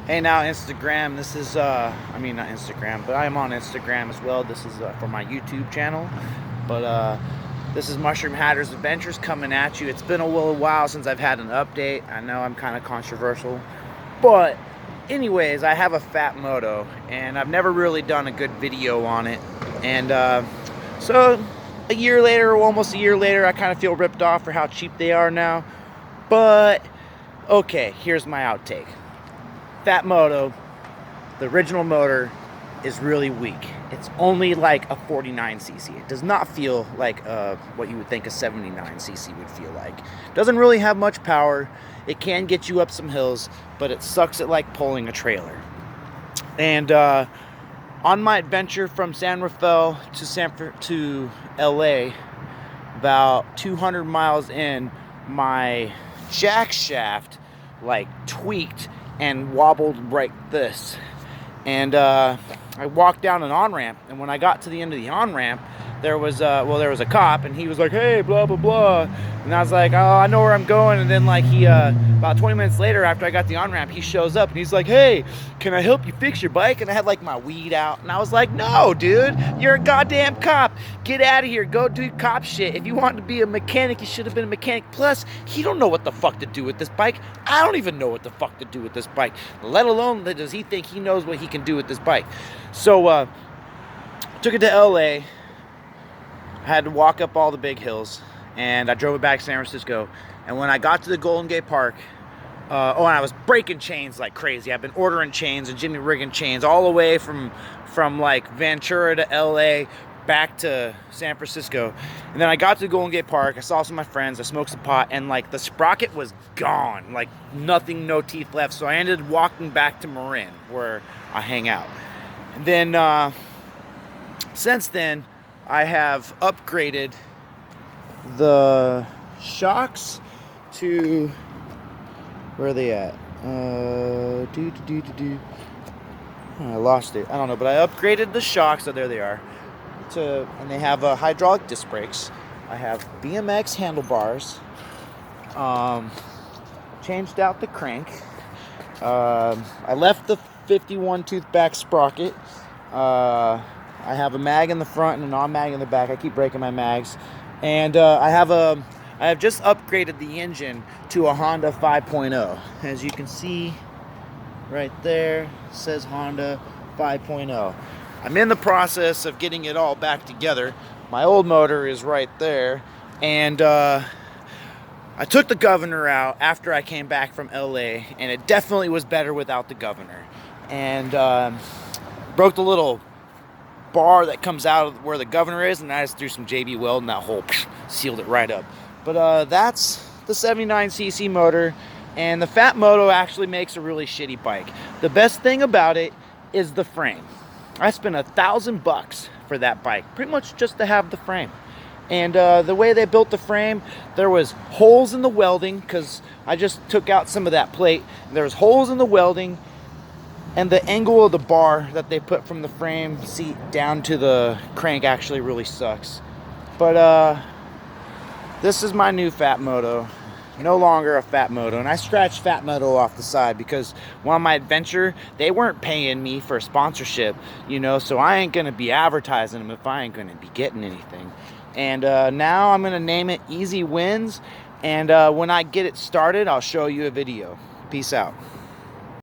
Hey now Instagram, this is I mean not Instagram, but I am on Instagram as well. This is for my YouTube channel. But this is Mushroom Hatter's Adventures coming at you. It's been a little while since I've had an update. I know I'm kind of controversial. But anyways, I have a Fat Moto and I've never really done a good video on it. And so a year later, or almost a year later, I kind of feel ripped off for how cheap they are now. But okay, here's my outtake. Fat Moto, the original motor, is really weak. It's only like a 49cc. It does not feel like what you would think a 79cc would feel like. It doesn't really have much power. It can get you up some hills, but it sucks at like pulling a trailer. And on my adventure from San Rafael to LA, about 200 miles in, my jack shaft like tweaked and wobbled like this. And I walked down an on-ramp, and when I got to the end of the on-ramp, there was a cop, and he was like, hey, blah blah blah, and I was like, oh, I know where I'm going. And then like he about 20 minutes later, after I got the on-ramp, he shows up and he's like, hey, can I help you fix your bike? And I had like my weed out, and I was like, no dude, you're a goddamn cop, get out of here, go do cop shit. If you wanted to be a mechanic, you should have been a mechanic. Plus, he don't know what the fuck to do with this bike. I don't even know what the fuck to do with this bike, let alone does he think he knows what he can do with this bike. So took it to LA. I had to walk up all the big hills, and I drove it back to San Francisco. And when I got to the Golden Gate Park, and I was breaking chains like crazy. I've been ordering chains and Jimmy rigging chains all the way from like Ventura to LA back to San Francisco. And then I got to the Golden Gate Park. I saw some of my friends. I smoked some pot, and like the sprocket was gone, like nothing, no teeth left. So I ended up walking back to Marin, where I hang out. And then since then, I have upgraded the shocks to, where are they at? I lost it. I don't know, but I upgraded the shocks. So there they are. And they have hydraulic disc brakes. I have BMX handlebars. Changed out the crank. I left the 51 tooth back sprocket. I have a mag in the front and a non-mag in the back. I keep breaking my mags. And I have just upgraded the engine to a Honda 5.0. As you can see right there, it says Honda 5.0. I'm in the process of getting it all back together. My old motor is right there. And I took the governor out after I came back from LA, and it definitely was better without the governor. And broke the little bar that comes out of where the governor is, and I just threw some JB Weld in that hole, sealed it right up. But that's the 79cc motor, and the Fat Moto actually makes a really shitty bike. The best thing about it is the frame. I spent $1,000 for that bike, pretty much just to have the frame. And the way they built the frame, there was holes in the welding, because I just took out some of that plate. There was holes in the welding, and the angle of the bar that they put from the frame seat down to the crank actually really sucks. But this is my new Fat Moto. No longer a Fat Moto. And I scratched Fat Moto off the side because on my adventure, they weren't paying me for sponsorship, you know, so I ain't going to be advertising them if I ain't going to be getting anything. And now I'm going to name it Easy Wins. And when I get it started, I'll show you a video. Peace out.